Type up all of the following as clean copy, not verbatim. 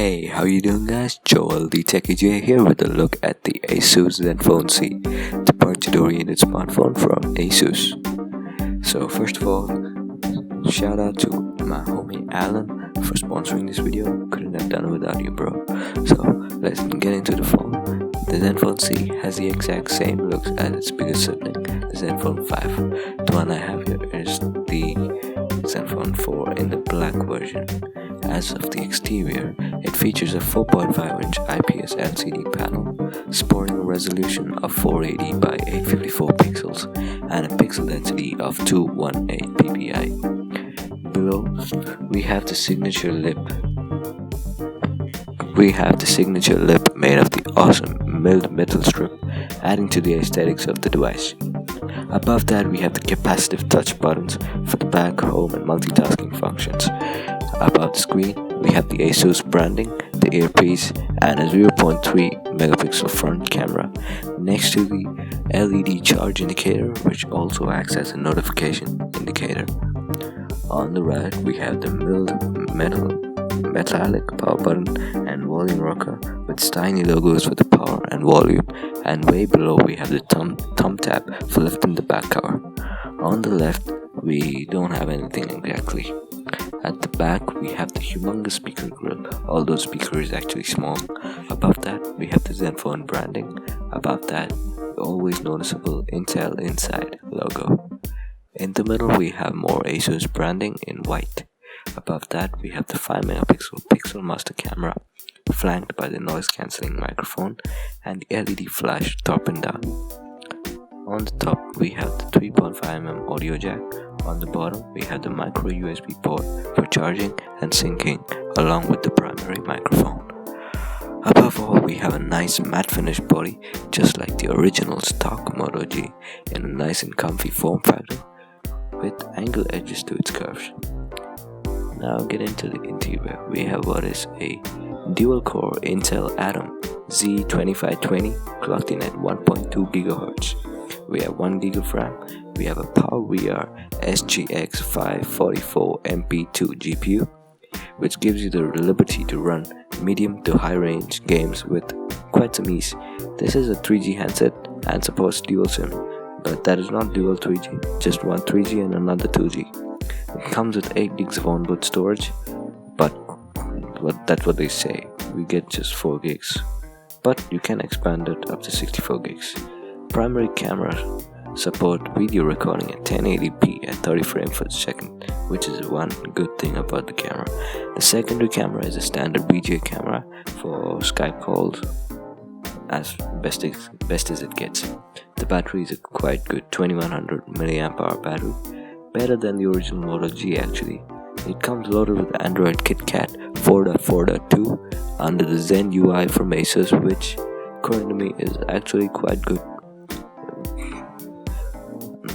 Hey, how you doing guys? Joel the Techie J here with a look at the Asus Zenfone C, the budget-oriented smartphone from Asus. So first of all, shout out to my homie Alan for sponsoring this video. Couldn't have done it without you, bro. So let's get into the phone. The Zenfone C has the exact same looks as its biggest sibling, the Zenfone 5. The one I have here is the Zenfone 4 in the black version. As of the exterior, it features a 4.5-inch IPS LCD panel, sporting a resolution of 480 by 854 pixels and a pixel density of 218 ppi. Below, we have the signature lip. Made of the awesome milled metal strip, adding to the aesthetics of the device. Above that, we have the capacitive touch buttons for the back, home, and multitasking functions. Above the screen, we have the Asus branding, the earpiece, and a 0.3 megapixel front camera next to the LED charge indicator, which also acts as a notification indicator. On the right, we have the milled metallic power button and volume rocker with tiny logos for the power and volume, and way below we have the thumb tab for lifting the back cover. On the left, we don't have anything exactly. At the back, we have the humongous speaker grill, although the speaker is actually small. Above that, we have the Zenfone branding. Above that, the always noticeable Intel Inside logo. In the middle, we have more Asus branding in white. Above that, we have the 5 megapixel pixel master camera, flanked by the noise cancelling microphone and the LED flash top and down. On the top, we have the 3.5mm audio jack. On the bottom, we have the micro USB port for charging and syncing along with the primary microphone. Above all, we have a nice matte finish body just like the original stock Moto G in a nice and comfy form factor with angle edges to its curves. Now get into the interior. We have what is a dual-core Intel Atom Z2520 clocked in at 1.2 GHz. We have 1 GB of RAM. We have a PowerVR SGX 544 MP2 GPU, which gives you the liberty to run medium to high range games with quite some ease. This is a 3G handset and supports dual SIM, but that is not dual 3G, just one 3G and another 2G. It comes with 8 GB of onboard storage, but that's what they say. We get just 4 GB, but you can expand it up to 64 GB. Primary camera support video recording at 1080p at 30 frames per second, which is one good thing about the camera. The secondary camera is a standard VGA camera for Skype calls, as best as it gets. The battery is a quite good 2100 mAh battery, better than the original Moto G actually. It comes loaded with Android KitKat 4.4.2 under the Zen UI from Asus, which according to me is actually quite good.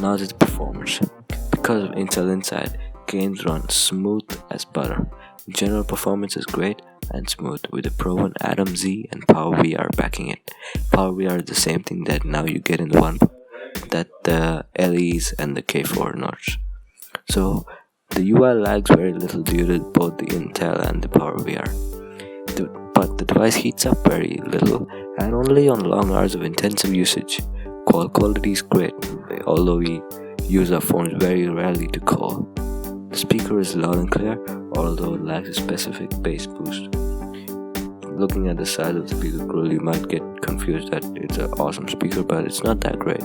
Now to the performance. Because of Intel Inside, games run smooth as butter. General performance is great and smooth with the proven Atom Z and PowerVR backing it. PowerVR is the same thing that now you get in the one that the LEs and the K4 notch. So the UI lags very little due to both the Intel and the PowerVR. But the device heats up very little and only on long hours of intensive usage. Call quality is great, although we use our phones very rarely to call. The speaker is loud and clear, although it lacks a specific bass boost. Looking at the side of the speaker grill, you might get confused that it's an awesome speaker, but it's not that great.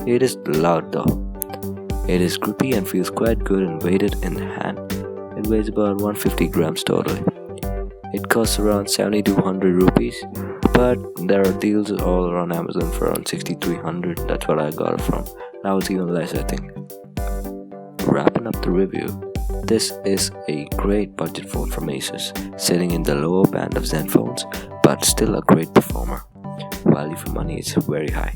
It is loud though. It is grippy and feels quite good and weighted in the hand. It weighs about 150 grams totally. It costs around 7200 rupees, but there are deals all around Amazon for around 6300. That's what I got it from. Now it's even less, I think. Wrapping up the review, this is a great budget phone from Asus, sitting in the lower band of Zenphones, but still a great performer. Value for money is very high.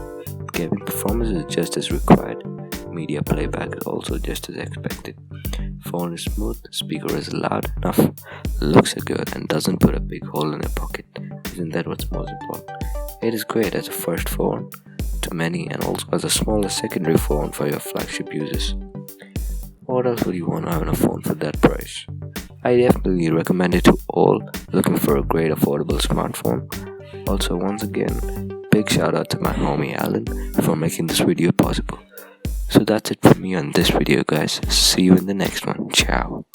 Gaming performance is just as required. Media playback is also just as expected. Phone is smooth, speaker is loud enough, looks good and doesn't put a big hole in your pocket. Isn't that what's most important? It is great as a first phone to many and also as a smaller secondary phone for your flagship users. What else would you want to have in a phone for that price? I definitely recommend it to all looking for a great affordable smartphone. Also, once again, big shout out to my homie Alan for making this video possible. So that's it for me on this video, guys. See you in the next one. Ciao.